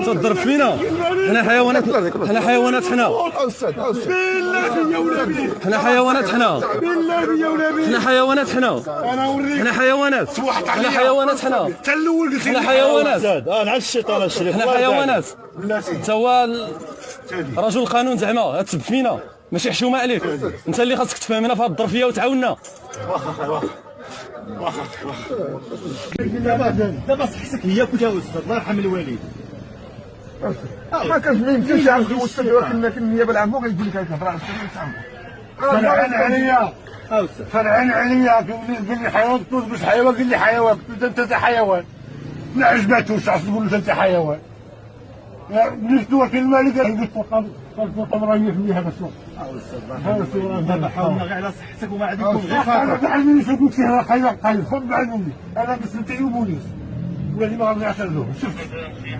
تضرب فينا؟ حنا حيوانات، حنا حيوانات، حنا حنا حيوانات، حنا حنا حيوانات، حنا حنا حيوانات، حنا حيوانات، حنا حنا حيوانات، نعس الشيطان الشريف، حنا حيوانات. انت هو رجل القانون زعما تسب فينا، ماشي حشومه عليك. انت اللي خاصك تفهمنا في هاد الظرفيه وتعاوننا. دابا صحتك هي كنت استاذ الله يرحم الوالد. ما كانش ما يمكنش يعرف الاستاذ، ولكن النيابه العامه غيقول لك الهضره على الاستاذ. فرعان عليا فرعان عليا، قال لي حيوان، قلت له حيوان، قال لي حيوان، قلت له انت حيوان. ما عجباتوش، عرفت نقول له انت حيوان. جبت وكيل المالك قال قلت له راني في هذا السوق. هذا السوق دابا حاولنا غير على صحتك وما عندكم غير انا تعلمني شنو قلت فيها خايف خذ بعلمني انا بس انت يبونيس ولادي ما غادي يعترضوا. شفت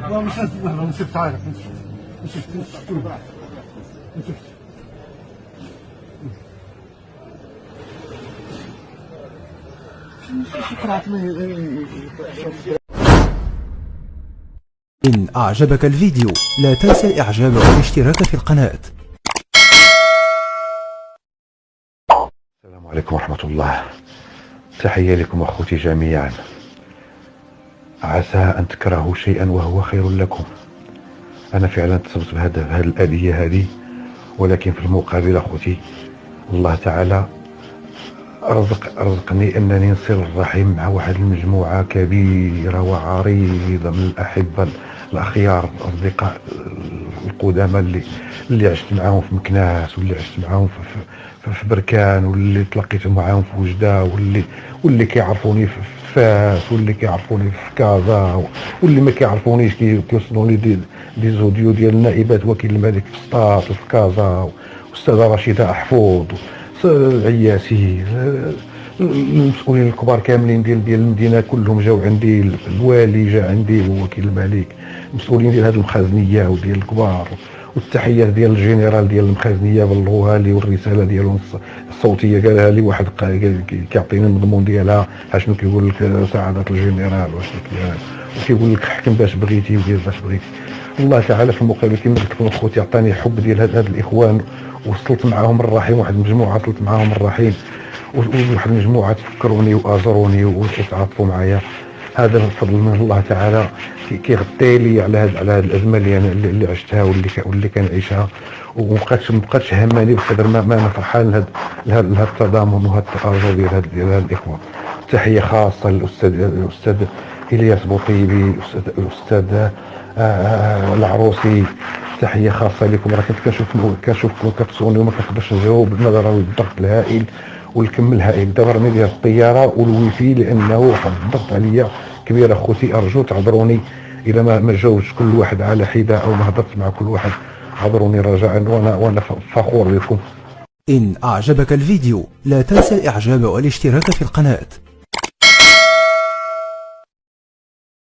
والله شفت عارف شفت إن أعجبك الفيديو لا تنسى الإعجاب والاشتراك في القناة. السلام عليكم ورحمة الله. تحية لكم أخوتي جميعا. عسى أن تكرهوا شيئا وهو خير لكم. أنا فعلا اتصلت بهذه الآلية هذه، ولكن في المقابل أخوتي الله تعالى رزقني أنني نصل الرحم مع واحد المجموعة كبيرة وعريضة من الأحبة الأخيار، الأصدقاء القدامى اللي عشت معاهم في مكناس، واللي عشت معاهم في بركان، واللي تلقيت معاهم في وجدة، واللي كيعرفوني في فاس، واللي كيعرفوني في كازا، واللي ما كيعرفونيش كيوصلوني دي زوديو ديال النائبات وكيل الملك في سطات وفي كازا، والأستاذة رشيدة أحفوظ، العياسي، المسؤولين الكبار كاملين ديال المدينه كلهم جاو عندي، الوالي جا عندي ووكيل الملك، المسؤولين ديال هذه المخازنيه وديال الكبار، والتحيات ديال الجنرال ديال المخازنيه بلغوها لي، والرساله ديالهم الصوتيه قالها لي واحد كيعطيني المضمون ديالها، شنو كيقول لك سعاده الجنرال وكيقول لك حكم باش بغيتي ودير باش بغيتي. الله تعالى في المقابل كما قلت لكم اخوتي عطاني حب ديال هاد الاخوان، وصلت معاهم الرحيم، واحد المجموعه وصلت معاهم الرحيم، وواحد المجموعه تفكروني واجروني وتعاطفوا معايا. هذا الفضل من الله تعالى كيغطي لي على هذه الازمه اللي عشتها واللي كنعيشها، ومبقاتش هماني بقدر ما انا فرحان لهذا التضامن وهذا التآزر ديال هاد الاخوان. تحيه خاصه للاستاذ الياس بوطيبي، الاستاذ العروسي، تحيه خاصه لكم. راه كنت كنشوفكم كتصوني وما كنقدرش نجاوب نظرا للضغط الهائل والكم الهائل. دابا راني ديال الطياره والويفي لانه واحد الضغط عليا كبير. اخوتي ارجو تعذروني الى ما جاوبتش كل واحد على حده او ما هضرت مع كل واحد، عذروني رجاء، وانا فخور بكم. إن أعجبك الفيديو لا تنسى الإعجاب والاشتراك في القناة.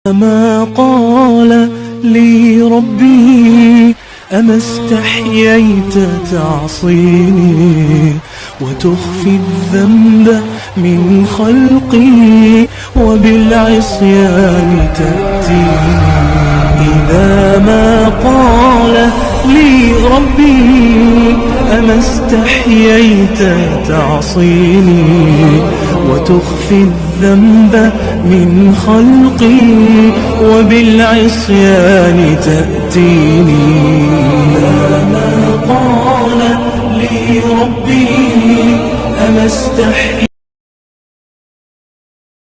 ما قال لي ربي أما استحييت تعصيني وتخفي الذنب من خلقي وبالعصيان تأتيني. إذا ما قال لي ربي أما استحييت تعصيني وتخفي الذنب من خلقي وبالعصيان تأتيني. إذا ما قال لي ربي أما استحييت